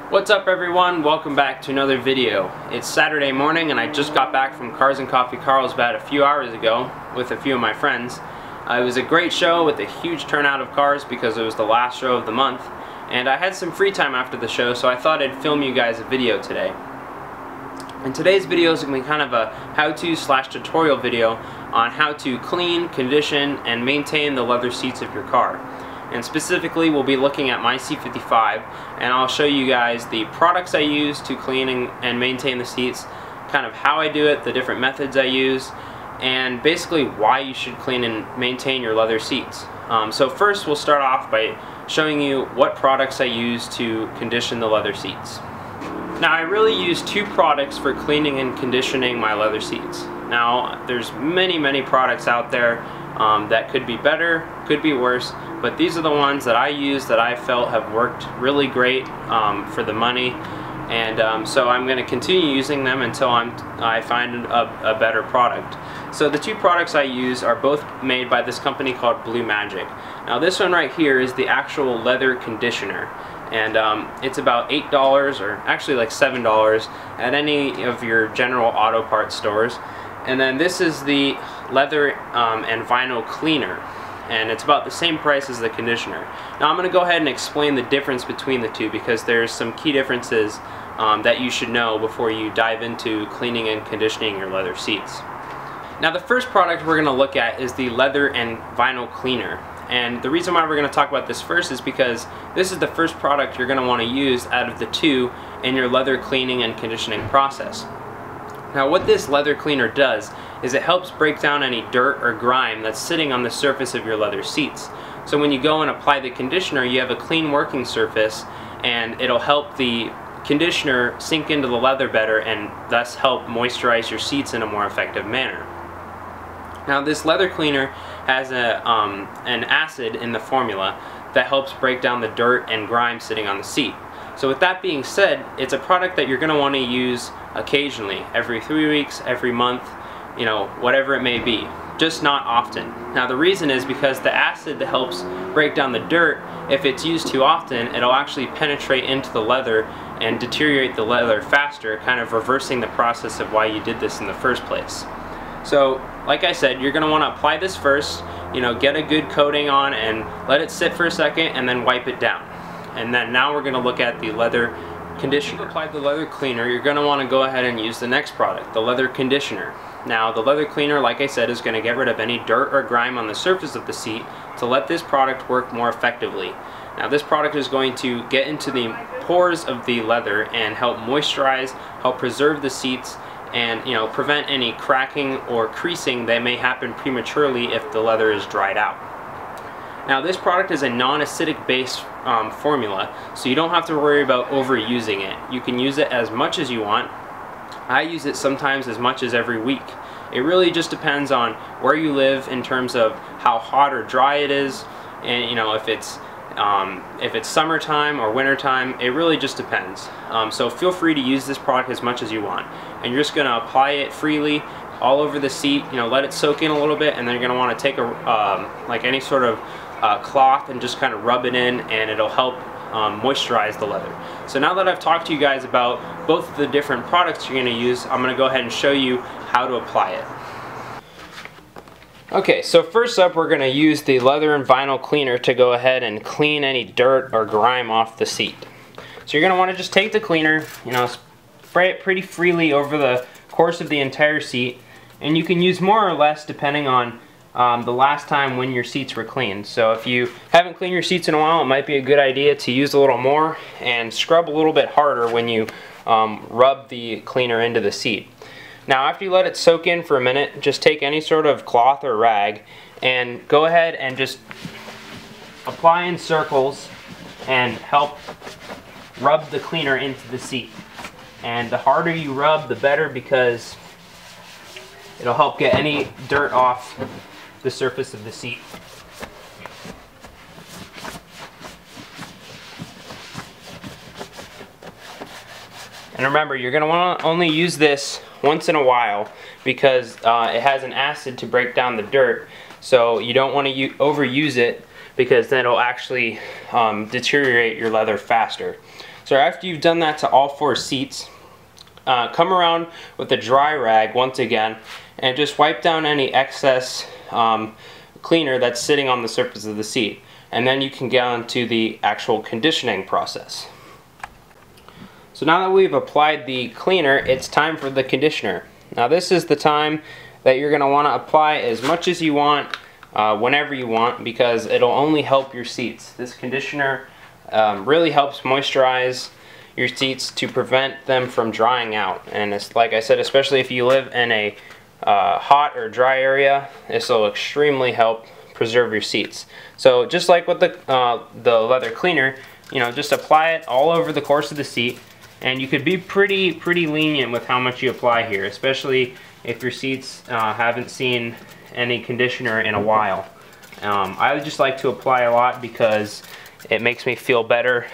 What's up everyone? Welcome back to another video. It's Saturday morning and I just got back from Cars and Coffee Carlsbad a few hours ago with a few of my friends. It was a great show with a huge turnout of cars because it was the last show of the month, and I had some free time after the show, so I thought I'd film you guys a video today. And today's video is going to be kind of a how-to/tutorial video on how to clean, condition, and maintain the leather seats of your car. And specifically we'll be looking at my C55, and I'll show you guys the products I use to clean and maintain the seats, kind of how I do it, the different methods I use, and basically why you should clean and maintain your leather seats. So first we'll start off by showing you what products I use to condition the leather seats. Now I really use two products for cleaning and conditioning my leather seats. Now there's many products out there that could be better, could be worse, but these are the ones that I use that I felt have worked really great for the money, and so I'm going to continue using them until I find a better product. So the two products I use are both made by this company called Blue Magic. Now this one right here is the actual leather conditioner, and it's about $8 or actually like $7 at any of your general auto parts stores. And then this is the leather and vinyl cleaner, and it's about the same price as the conditioner. Now I'm going to go ahead and explain the difference between the two because there's some key differences that you should know before you dive into cleaning and conditioning your leather seats. Now the first product we're going to look at is the leather and vinyl cleaner. And the reason why we're going to talk about this first is because this is the first product you're going to want to use out of the two in your leather cleaning and conditioning process. Now what this leather cleaner does is it helps break down any dirt or grime that's sitting on the surface of your leather seats. So when you go and apply the conditioner, you have a clean working surface, and it'll help the conditioner sink into the leather better and thus help moisturize your seats in a more effective manner. Now this leather cleaner has an acid in the formula that helps break down the dirt and grime sitting on the seat. So with that being said, it's a product that you're going to want to use occasionally, every 3 weeks, every month, you know, whatever it may be, just not often. Now the reason is because the acid that helps break down the dirt, if it's used too often, it'll actually penetrate into the leather and deteriorate the leather faster, kind of reversing the process of why you did this in the first place. So like I said, you're going to want to apply this first, you know, get a good coating on and let it sit for a second and then wipe it down. And then now we're going to look at the leather conditioner. If you applied the leather cleaner, you're going to want to go ahead and use the next product, the leather conditioner. Now the leather cleaner, like I said, is going to get rid of any dirt or grime on the surface of the seat to let this product work more effectively. Now this product is going to get into the pores of the leather and help moisturize, help preserve the seats, and prevent any cracking or creasing that may happen prematurely if the leather is dried out. Now this product is a non-acidic based formula, so you don't have to worry about overusing it. You can use it as much as you want. I use it sometimes as much as every week. It really just depends on where you live in terms of how hot or dry it is, and if it's summertime or wintertime, it really just depends. So feel free to use this product as much as you want, and you're just going to apply it freely all over the seat. Let it soak in a little bit, and then you're going to want to take like any sort of cloth and just kind of rub it in, and it'll help moisturize the leather. So now that I've talked to you guys about both the different products you're going to use, I'm going to go ahead and show you how to apply it. Okay, so first up we're going to use the leather and vinyl cleaner to go ahead and clean any dirt or grime off the seat. So you're going to want to just take the cleaner, spray it pretty freely over the course of the entire seat, and you can use more or less depending on the last time when your seats were cleaned. So if you haven't cleaned your seats in a while, it might be a good idea to use a little more and scrub a little bit harder when you rub the cleaner into the seat. Now after you let it soak in for a minute, just take any sort of cloth or rag and go ahead and just apply in circles and help rub the cleaner into the seat. And the harder you rub, the better, because it'll help get any dirt off the surface of the seat. And remember, you're going to want to only use this once in a while because it has an acid to break down the dirt, so you don't want to overuse it because then it'll actually deteriorate your leather faster. So after you've done that to all 4 seats, come around with a dry rag once again and just wipe down any excess cleaner that's sitting on the surface of the seat. And then you can get on to the actual conditioning process. So now that we've applied the cleaner, it's time for the conditioner. Now this is the time that you're going to want to apply as much as you want, whenever you want, because it'll only help your seats. This conditioner really helps moisturize your seats to prevent them from drying out. And it's, like I said, especially if you live in a hot or dry area, this will extremely help preserve your seats. So just like with the leather cleaner, you know, just apply it all over the course of the seat, and you could be pretty lenient with how much you apply here, especially if your seats haven't seen any conditioner in a while. I just like to apply a lot because it makes me feel better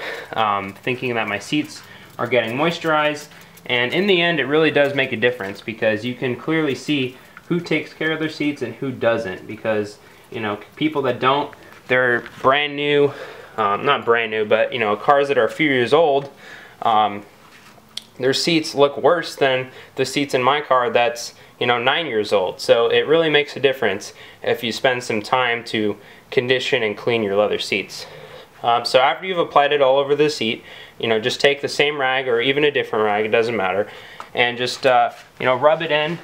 thinking that my seats are getting moisturized, and in the end it really does make a difference because you can clearly see who takes care of their seats and who doesn't, because you know, people that don't, they're brand new, not brand new, but you know, cars that are a few years old, their seats look worse than the seats in my car that's, you know, 9 years old. So it really makes a difference if you spend some time to condition and clean your leather seats. So after you've applied it all over the seat, you know, just take the same rag or even a different rag, it doesn't matter, and just you know, rub it in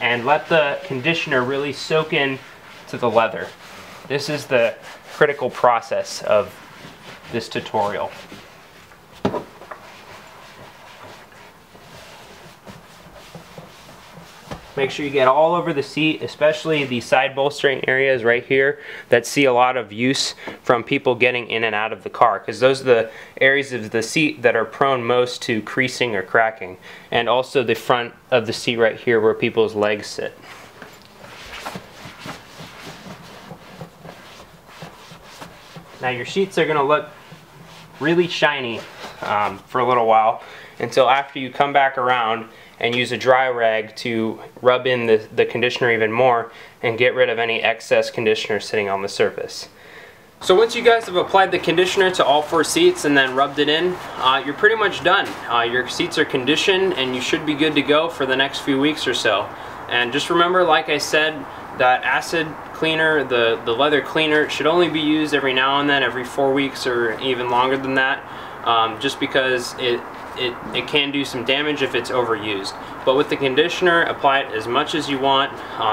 and let the conditioner really soak in to the leather. This is the critical process of this tutorial. Make sure you get all over the seat, especially the side bolstering areas right here that see a lot of use from people getting in and out of the car, because those are the areas of the seat that are prone most to creasing or cracking, and also the front of the seat right here where people's legs sit. Now your sheets are going to look really shiny for a little while, until after you come back around and use a dry rag to rub in the conditioner even more and get rid of any excess conditioner sitting on the surface. So once you guys have applied the conditioner to all 4 seats and then rubbed it in, you're pretty much done. Your seats are conditioned and you should be good to go for the next few weeks or so. And just remember, like I said, that acid cleaner, the leather cleaner, should only be used every now and then, every 4 weeks or even longer than that, just because it can do some damage if it's overused. But with the conditioner, apply it as much as you want.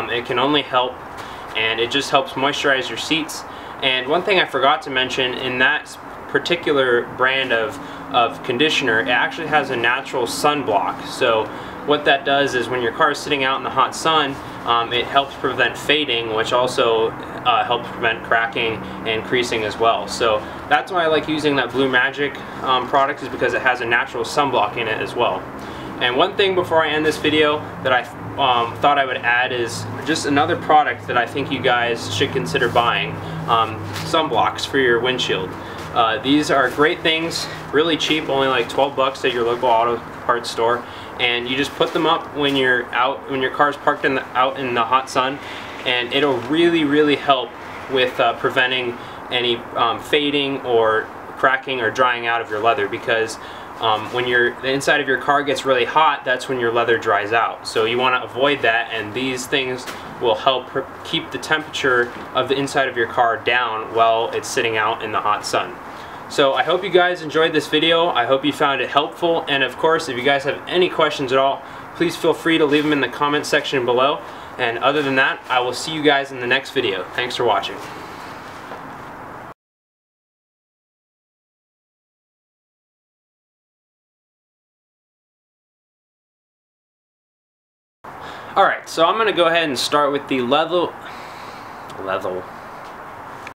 It can only help, and it just helps moisturize your seats. And one thing I forgot to mention, in that particular brand of conditioner, it actually has a natural sunblock. So what that does is when your car is sitting out in the hot sun, it helps prevent fading, which also helps prevent cracking and creasing as well. So that's why I like using that Blue Magic product, is because it has a natural sunblock in it as well. And one thing before I end this video that I thought I would add is just another product that I think you guys should consider buying, sunblocks for your windshield. These are great things, really cheap, only like 12 bucks at your local auto parts store, and you just put them up when you're out, when your car's parked out in the hot sun, and it'll really help with preventing any fading or cracking or drying out of your leather, because when the inside of your car gets really hot, that's when your leather dries out. So you want to avoid that, and these things will help keep the temperature of the inside of your car down while it's sitting out in the hot sun. So I hope you guys enjoyed this video. I hope you found it helpful, and of course, if you guys have any questions at all, please feel free to leave them in the comment section below. And other than that, I will see you guys in the next video. Thanks for watching. Alright, so I'm going to go ahead and start with the level